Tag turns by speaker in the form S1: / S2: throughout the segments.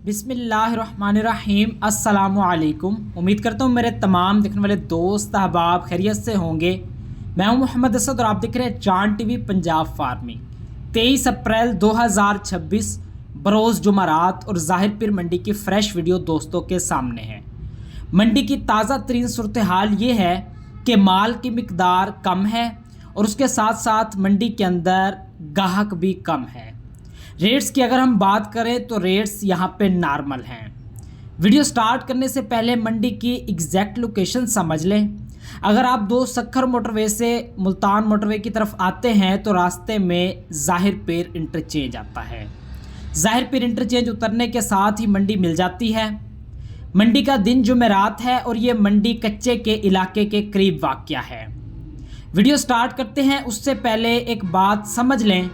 S1: बिस्मिल्लाहिर्रहमानिर्रहीम अस्सलामुअलैकुम। उम्मीद करता हूँ मेरे तमाम देखने वाले दोस्त अहबाब खैरियत से होंगे। मैं हूँ मोहम्मद असद और आप देख रहे हैं चांद टीवी पंजाब फार्मिंग। 23 अप्रैल 2026 बरोज़ जुमारात और ज़ाहिर पीर मंडी की फ़्रेश वीडियो दोस्तों के सामने है। मंडी की ताज़ा तरीन सूरत हाल ये है कि माल की मिकदार कम है और उसके साथ साथ मंडी के अंदर गाहक भी कम है। रेट्स की अगर हम बात करें तो रेट्स यहाँ पे नॉर्मल हैं। वीडियो स्टार्ट करने से पहले मंडी की एग्जैक्ट लोकेशन समझ लें। अगर आप दो सक्खर मोटरवे से मुल्तान मोटरवे की तरफ आते हैं तो रास्ते में ज़ाहिर पीर इंटरचेंज आता है। ज़ाहिर पीर इंटरचेंज उतरने के साथ ही मंडी मिल जाती है। मंडी का दिन जुमेरात है और ये मंडी कच्चे के इलाके के करीब वाक़या है। वीडियो स्टार्ट करते हैं उससे पहले एक बात समझ लें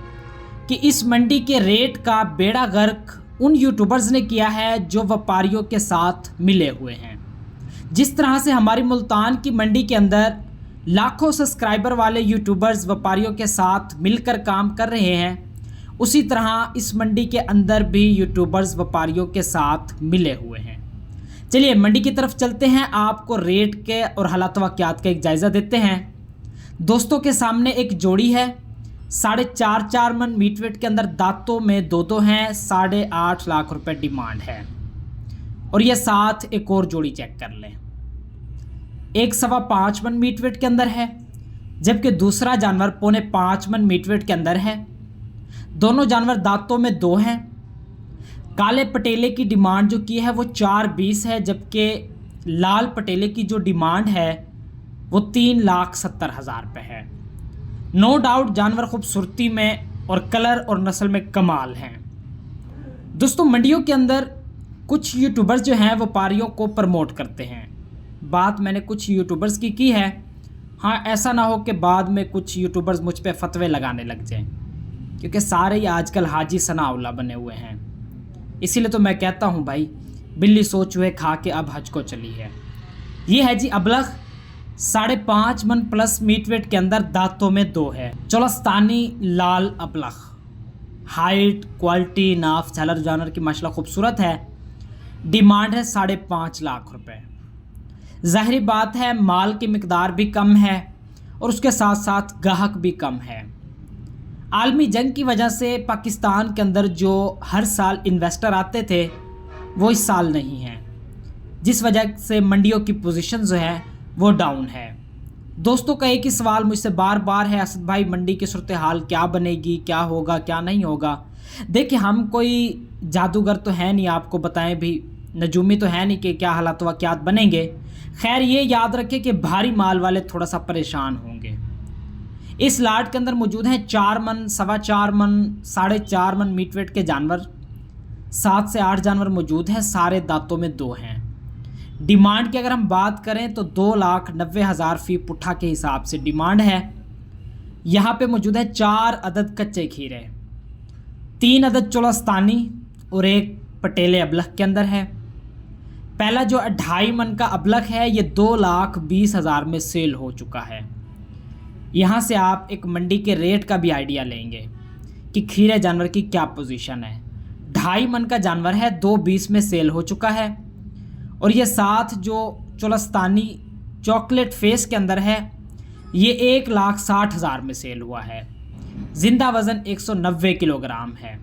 S1: कि इस मंडी के रेट का बेड़ा गर्क उन यूट्यूबर्स ने किया है जो व्यापारियों के साथ मिले हुए हैं। जिस तरह से हमारी मुल्तान की मंडी के अंदर लाखों सब्सक्राइबर वाले यूट्यूबर्स व्यापारियों के साथ मिलकर काम कर रहे हैं, उसी तरह इस मंडी के अंदर भी यूट्यूबर्स व्यापारियों के साथ मिले हुए हैं। चलिए मंडी की तरफ चलते हैं, आपको रेट के और हालात वाक़यात का एक जायज़ा देते हैं। दोस्तों के सामने एक जोड़ी है 4.5 मन मीट वेट के अंदर, दांतों में दो हैं, 8.5 लाख रुपए डिमांड है। और ये साथ एक और जोड़ी चेक कर लें, एक 5.25 मन मीट वेट के अंदर है, जबकि दूसरा जानवर 4.25 मन मीट वेट के अंदर है। दोनों जानवर दांतों में दो हैं। काले पटेले की डिमांड जो की है वो 4.20 है, जबकि लाल पटेले की जो डिमांड है वो 3,70,000 रुपये है। नो डाउट जानवर खूबसूरती में और कलर और नस्ल में कमाल हैं। दोस्तों मंडियों के अंदर कुछ यूट्यूबर्स जो हैं व्यापारियों को प्रमोट करते हैं। बात मैंने कुछ यूट्यूबर्स की है। हाँ, ऐसा ना हो कि बाद में कुछ यूट्यूबर्स मुझ पे फतवे लगाने लग जाएं, क्योंकि सारे ही आजकल हाजी सनाउल्लाह बने हुए हैं। इसीलिए तो मैं कहता हूँ भाई, बिल्ली सो चूहे खा के अब हज को चली है। ये है जी अबलख 5.5 मन प्लस मीट वेट के अंदर, दांतों में दो है। चोलस्तानी लाल अबलख, हाइट क्वालिटी नाफ झालर जानवर की माशाल्लाह खूबसूरत है। डिमांड है 5.5 लाख रुपए। ज़ाहिरी बात है माल की मिकदार भी कम है और उसके साथ साथ गाहक भी कम है। आलमी जंग की वजह से पाकिस्तान के अंदर जो हर साल इन्वेस्टर आते थे वो इस साल नहीं हैं, जिस वजह से मंडियों की पोजीशन जो है वो डाउन है। दोस्तों का एक ही सवाल मुझसे बार बार है, असद भाई मंडी की सूरत हाल क्या बनेगी, क्या होगा क्या नहीं होगा। देखिए हम कोई जादूगर तो है नहीं, आपको बताएं भी नजूमी तो है नहीं कि क्या हालात वाक़यात बनेंगे। खैर ये याद रखें कि भारी माल वाले थोड़ा सा परेशान होंगे। इस लाट के अंदर मौजूद हैं 4 मन, 4.25 मन, 4.5 मन मीट वेट के जानवर। 7 से 8 जानवर मौजूद हैं, सारे दांतों में दो हैं। डिमांड की अगर हम बात करें तो 2,90,000 फी पुट्ठा के हिसाब से डिमांड है। यहाँ पे मौजूद है 4 अदद कच्चे खीरे, 3 अदद चोलस्तानी और एक पटेले अबलख के अंदर है। पहला जो 2.5 मन का अबलख है ये 2,20,000 में सेल हो चुका है। यहाँ से आप एक मंडी के रेट का भी आइडिया लेंगे कि खीरे जानवर की क्या पोजीशन है। 2.5 मन का जानवर है, 2.20 में सेल हो चुका है। और ये साथ जो चोलस्तानी चॉकलेट फेस के अंदर है ये 1,60,000 में सेल हुआ है। ज़िंदा वज़न 190 किलोग्राम है।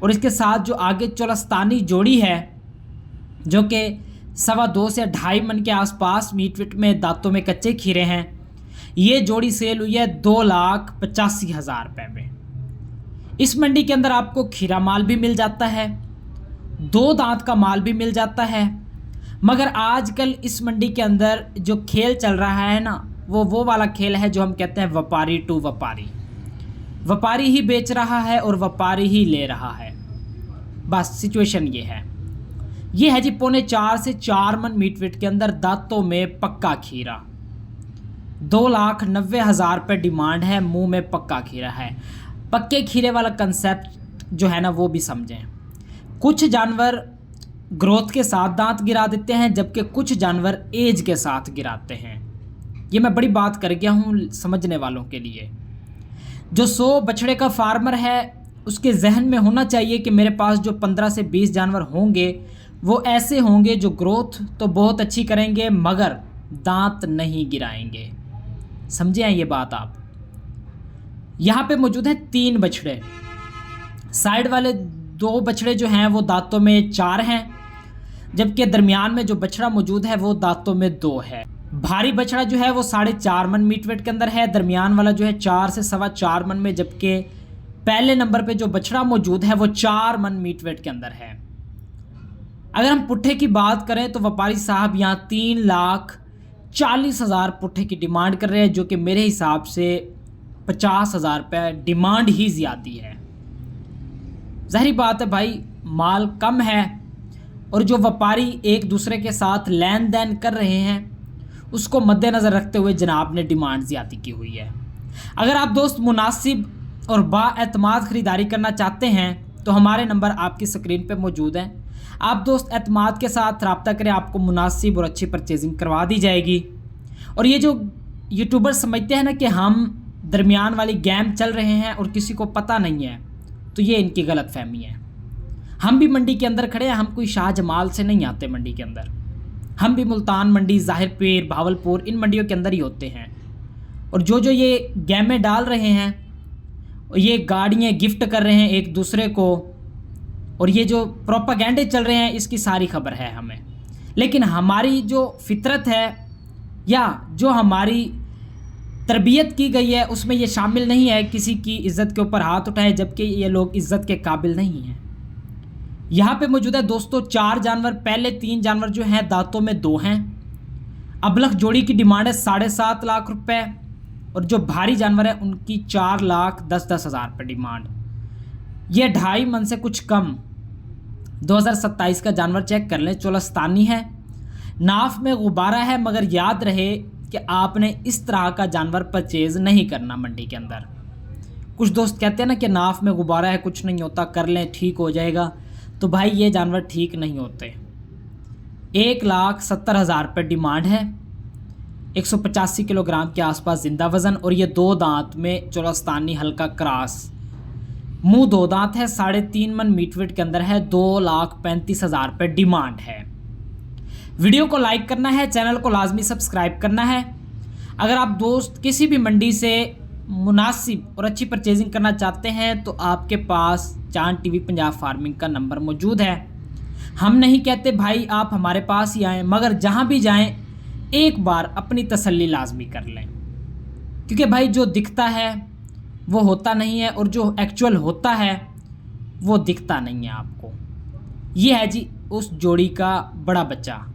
S1: और इसके साथ जो आगे चोलस्तानी जोड़ी है जो कि 2.25 से 2.5 मन के आसपास मीट वेट में दांतों में कच्चे खीरे हैं, ये जोड़ी सेल हुई है 2,85,000 रुपये में। इस मंडी के अंदर आपको खीरा माल भी मिल जाता है, 2 दांत का माल भी मिल जाता है। मगर आजकल इस मंडी के अंदर जो खेल चल रहा है ना, वो वाला खेल है जो हम कहते हैं व्यापारी टू व्यापारी। व्यापारी ही बेच रहा है और व्यापारी ही ले रहा है। बस सिचुएशन ये है। ये है जी 3.25 से 4 मन मीट वेट के अंदर, दांतों में पक्का खीरा। 2,90,000 रुपये डिमांड है। मुंह में पक्का खीरा है। पक्के खीरे वाला कंसेप्ट जो है ना वो भी समझें। कुछ जानवर ग्रोथ के साथ दांत गिरा देते हैं, जबकि कुछ जानवर एज के साथ गिराते हैं। ये मैं बड़ी बात कर गया हूँ समझने वालों के लिए। जो 100 बछड़े का फार्मर है उसके जहन में होना चाहिए कि मेरे पास जो 15 से 20 जानवर होंगे वो ऐसे होंगे जो ग्रोथ तो बहुत अच्छी करेंगे मगर दांत नहीं गिराएंगे। समझे हैं ये बात आप। यहाँ पे मौजूद है 3 बछड़े। साइड वाले 2 बछड़े जो हैं वो दांतों में 4 हैं, जबकि दरमियान में जो बछड़ा मौजूद है वो दांतों में 2 है। भारी बछड़ा जो है वो 4.5 मन मीट वेट के अंदर है, दरमियान वाला जो है 4 से 4.25 मन में, जबकि पहले नंबर पे जो बछड़ा मौजूद है वो 4 मन मीट वेट के अंदर है। अगर हम पुट्ठे की बात करें तो व्यापारी साहब यहाँ 3,40,000 पुट्ठे की डिमांड कर रहे हैं, जो कि मेरे हिसाब से 50,000 रुपये डिमांड ही ज़्यादा है। ज़ाहिर बात है भाई, माल कम है और जो व्यापारी एक दूसरे के साथ लेन देन कर रहे हैं उसको मद्देनज़र रखते हुए जनाब ने डिमांड ज़्यादा की हुई है। अगर आप दोस्त मुनासिब और बाएतमाद ख़रीदारी करना चाहते हैं तो हमारे नंबर आपकी स्क्रीन पे मौजूद हैं। आप दोस्त एतमाद के साथ रब्ता करें, आपको मुनासिब और अच्छी परचेजिंग करवा दी जाएगी। और ये जो यूट्यूबर समझते हैं ना कि हम दरमियान वाली गेम चल रहे हैं और किसी को पता नहीं है, तो ये इनकी गलत फहमी है। हम भी मंडी के अंदर खड़े हैं, हम कोई शाहजमाल से नहीं आते मंडी के अंदर। हम भी मुल्तान मंडी, ज़ाहिर पीर, भावलपुर, इन मंडियों के अंदर ही होते हैं। और जो ये गेमें डाल रहे हैं, ये गाड़ियाँ गिफ्ट कर रहे हैं एक दूसरे को, और ये जो प्रोपागेंडे चल रहे हैं, इसकी सारी खबर है हमें। लेकिन हमारी जो फितरत है या जो हमारी तरबियत की गई है उसमें ये शामिल नहीं है किसी की इज़्ज़त के ऊपर हाथ उठाए, जबकि ये लोग इज़्ज़त के काबिल नहीं हैं। यहाँ पे मौजूद है दोस्तों 4 जानवर। पहले 3 जानवर जो हैं दांतों में 2 हैं। अबलख जोड़ी की डिमांड है 7.5 लाख रुपए, और जो भारी जानवर है उनकी 4,10,10,000 रुपये डिमांड। ये 2.5 मन से कुछ कम 2027 का जानवर चेक कर लें, चोलस्तानी है, नाफ में गुब्बारा है, मगर याद रहे कि आपने इस तरह का जानवर परचेज़ नहीं करना मंडी के अंदर। कुछ दोस्त कहते हैं ना कि नाफ में गुब्बारा है, कुछ नहीं होता, कर लें ठीक हो जाएगा, तो भाई ये जानवर ठीक नहीं होते। 1,70,000 रुपये डिमांड है, 185 किलोग्राम के आसपास ज़िंदा वज़न, और ये 2 दांत में चोलस्तानी हल्का क्रॉस, मुंह 2 दांत है, 3.5 मन मीट वेट के अंदर है, 2,35,000 रुपये डिमांड है। वीडियो को लाइक करना है, चैनल को लाजमी सब्सक्राइब करना है। अगर आप दोस्त किसी भी मंडी से मुनासिब और अच्छी परचेजिंग करना चाहते हैं तो आपके पास चांद टीवी पंजाब फार्मिंग का नंबर मौजूद है। हम नहीं कहते भाई आप हमारे पास ही आएँ, मगर जहाँ भी जाएँ एक बार अपनी तसल्ली लाजमी कर लें, क्योंकि भाई जो दिखता है वो होता नहीं है और जो एक्चुअल होता है वो दिखता नहीं है आपको। ये है जी उस जोड़ी का बड़ा बच्चा,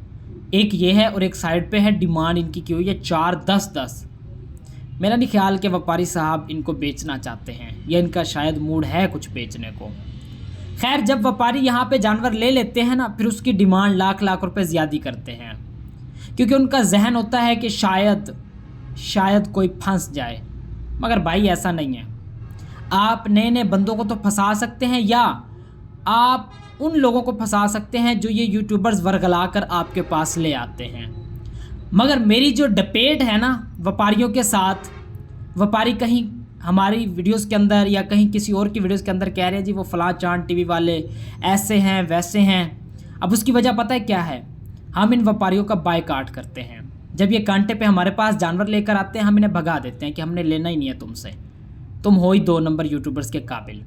S1: एक ये है और एक साइड पे है। डिमांड इनकी की हुई है 4,10,10। मेरा नहीं ख्याल कि व्यापारी साहब इनको बेचना चाहते हैं, या इनका शायद मूड है कुछ बेचने को। खैर, जब व्यापारी यहाँ पे जानवर ले लेते हैं ना, फिर उसकी डिमांड लाख रुपए ज़्यादा करते हैं, क्योंकि उनका जहन होता है कि शायद कोई फंस जाए। मगर भाई ऐसा नहीं है। आप नए नए बंदों को तो फंसा सकते हैं, या आप उन लोगों को फंसा सकते हैं जो ये यूट्यूबर्स वर्गला कर आपके पास ले आते हैं। मगर मेरी जो डिबेट है ना व्यापारियों के साथ, व्यापारी कहीं हमारी वीडियोस के अंदर या कहीं किसी और की वीडियोस के अंदर कह रहे हैं जी वो फलां चांद टीवी वाले ऐसे हैं वैसे हैं। अब उसकी वजह पता है क्या है? हम इन व्यापारियों का बायकॉट करते हैं। जब ये कांटे पे हमारे पास जानवर लेकर आते हैं, हम इन्हें भगा देते हैं कि हमने लेना ही नहीं है तुमसे, तुम हो ही 2 नंबर यूट्यूबर्स के काबिल।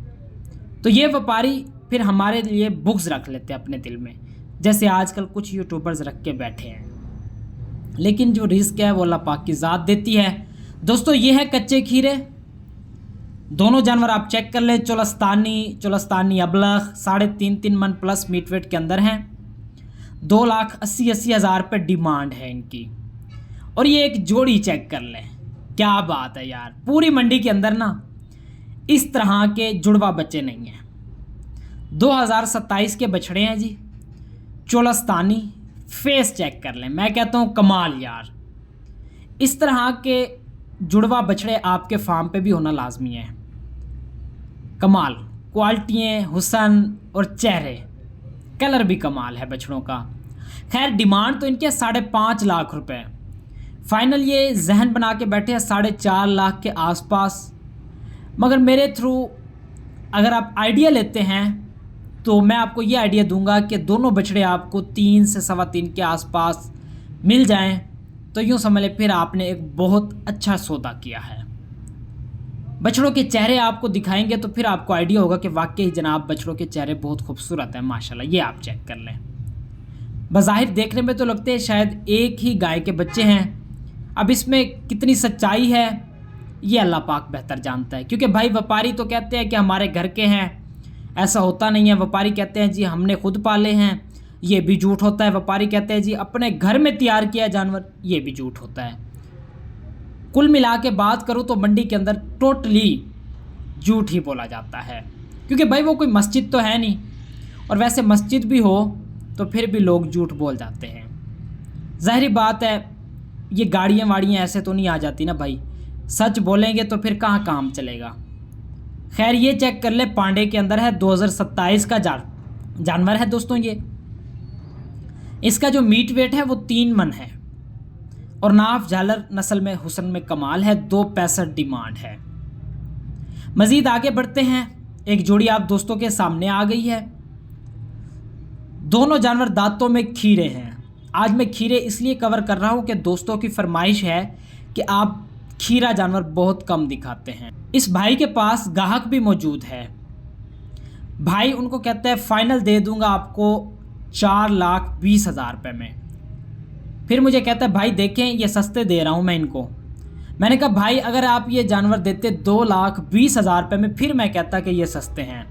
S1: तो ये व्यापारी फिर हमारे लिए बुग्स रख लेते हैं अपने दिल में, जैसे आजकल कुछ यूट्यूबर्स रख के बैठे हैं। लेकिन जो रिस्क है वो अल्लाह पाक की ज़ात देती है। दोस्तों ये है कच्चे खीरे, दोनों जानवर आप चेक कर लें। चोलस्तानी अबलख 3.5 मन प्लस मीट वेट के अंदर हैं। 2,80,000 रुपये डिमांड है इनकी। और ये एक जोड़ी चेक कर लें, क्या बात है यार। पूरी मंडी के अंदर ना इस तरह के जुड़वा बच्चे नहीं हैं। 2027 के बछड़े हैं जी, चोलस्तानी। फेस चेक कर लें, मैं कहता हूँ कमाल यार। इस तरह के जुड़वा बछड़े आपके फार्म पे भी होना लाजमी है। कमाल क्वालिटियाँ, हुसन और चेहरे, कलर भी कमाल है बछड़ों का। खैर डिमांड तो इनके 5.5 लाख रुपए। फाइनल ये जहन बना के बैठे हैं 4.5 लाख के आसपास। मगर मेरे थ्रू अगर आप आइडिया लेते हैं तो मैं आपको ये आइडिया दूंगा कि दोनों बछड़े आपको 3 से 3.25 के आसपास मिल जाएं तो यूँ समझ लें फिर आपने एक बहुत अच्छा सौदा किया है। बछड़ों के चेहरे आपको दिखाएंगे तो फिर आपको आइडिया होगा कि वाकई जनाब बछड़ों के चेहरे बहुत खूबसूरत हैं माशाल्लाह। ये आप चेक कर लें। बज़ाहिर देखने में तो लगते हैं शायद एक ही गाय के बच्चे हैं। अब इसमें कितनी सच्चाई है ये अल्लाह पाक बेहतर जानता है, क्योंकि भाई व्यापारी तो कहते हैं कि हमारे घर के हैं, ऐसा होता नहीं है। व्यापारी कहते हैं जी हमने खुद पाले हैं, ये भी झूठ होता है। व्यापारी कहते हैं जी अपने घर में तैयार किया जानवर, ये भी झूठ होता है। कुल मिला के बात करूँ तो मंडी के अंदर टोटली झूठ ही बोला जाता है, क्योंकि भाई वो कोई मस्जिद तो है नहीं, और वैसे मस्जिद भी हो तो फिर भी लोग झूठ बोल जाते हैं। ज़ाहिर बात है ये गाड़ियाँ वाड़ियाँ ऐसे तो नहीं आ जाती ना भाई, सच बोलेंगे तो फिर कहाँ काम चलेगा। खैर ये चेक कर ले, पांडे के अंदर है 2027 का जानवर है दोस्तों। ये इसका जो मीट वेट है वो 3 मन है, और नाफ झालर नस्ल में हुस्न में कमाल है। 2.65 डिमांड है। मज़ीद आगे बढ़ते हैं, एक जोड़ी आप दोस्तों के सामने आ गई है। दोनों जानवर दांतों में खीरे हैं। आज मैं खीरे इसलिए कवर कर रहा हूँ कि दोस्तों की फरमाइश है कि आप खीरा जानवर बहुत कम दिखाते हैं। इस भाई के पास गाहक भी मौजूद है। भाई उनको कहते हैं फाइनल दे दूंगा आपको 4,20,000 रुपये में। फिर मुझे कहता है भाई देखें ये सस्ते दे रहा हूँ मैं इनको। मैंने कहा भाई अगर आप ये जानवर देते 2,20,000 रुपये में फिर मैं कहता कि ये सस्ते हैं।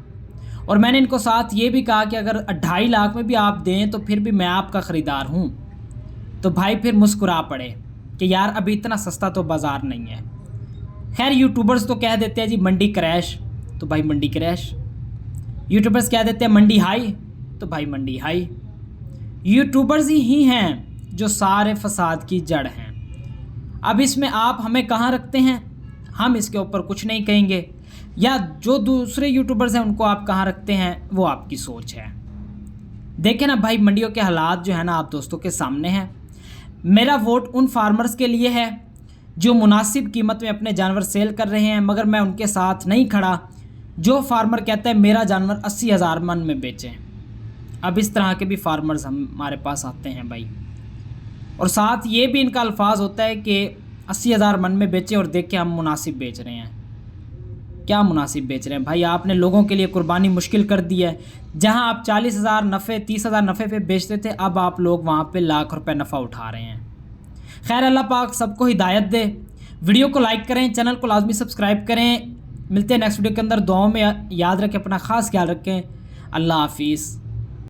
S1: और मैंने इनको साथ ये भी कहा कि अगर 2.5 लाख में भी आप दें तो फिर भी मैं आपका ख़रीदार हूँ। तो भाई फिर मुस्कुरा पड़े कि यार अभी इतना सस्ता तो बाज़ार नहीं है। खैर यूट्यूबर्स तो कह देते हैं जी मंडी क्रैश, तो भाई मंडी क्रैश। यूट्यूबर्स कह देते हैं मंडी हाई, तो भाई मंडी हाई। यूट्यूबर्स ही हैं जो सारे फसाद की जड़ हैं। अब इसमें आप हमें कहाँ रखते हैं, हम इसके ऊपर कुछ नहीं कहेंगे, या जो दूसरे यूट्यूबर्स हैं उनको आप कहाँ रखते हैं वो आपकी सोच है। देखें ना भाई मंडियों के हालात जो है ना आप दोस्तों के सामने हैं। मेरा वोट उन फार्मर्स के लिए है जो मुनासिब कीमत में अपने जानवर सेल कर रहे हैं, मगर मैं उनके साथ नहीं खड़ा जो फार्मर कहते हैं मेरा जानवर 80,000 मन में बेचें। अब इस तरह के भी फार्मर्स हमारे पास आते हैं भाई, और साथ ये भी इनका अल्फाज होता है कि 80,000 मन में बेचें और देख के हम मुनासिब बेच रहे हैं। क्या मुनासिब बेच रहे हैं भाई, आपने लोगों के लिए कुर्बानी मुश्किल कर दी है। जहां आप 40,000 नफ़े 30,000 नफ़े पे बेचते थे, अब आप लोग वहां पे लाख रुपए नफ़ा उठा रहे हैं। खैर अल्लाह पाक सबको हिदायत दे। वीडियो को लाइक करें, चैनल को लाजमी सब्सक्राइब करें। मिलते हैं नेक्स्ट वीडियो के अंदर। दुआओं में याद रखें, अपना ख़ास ख्याल रखें। अल्लाह हाफिज़।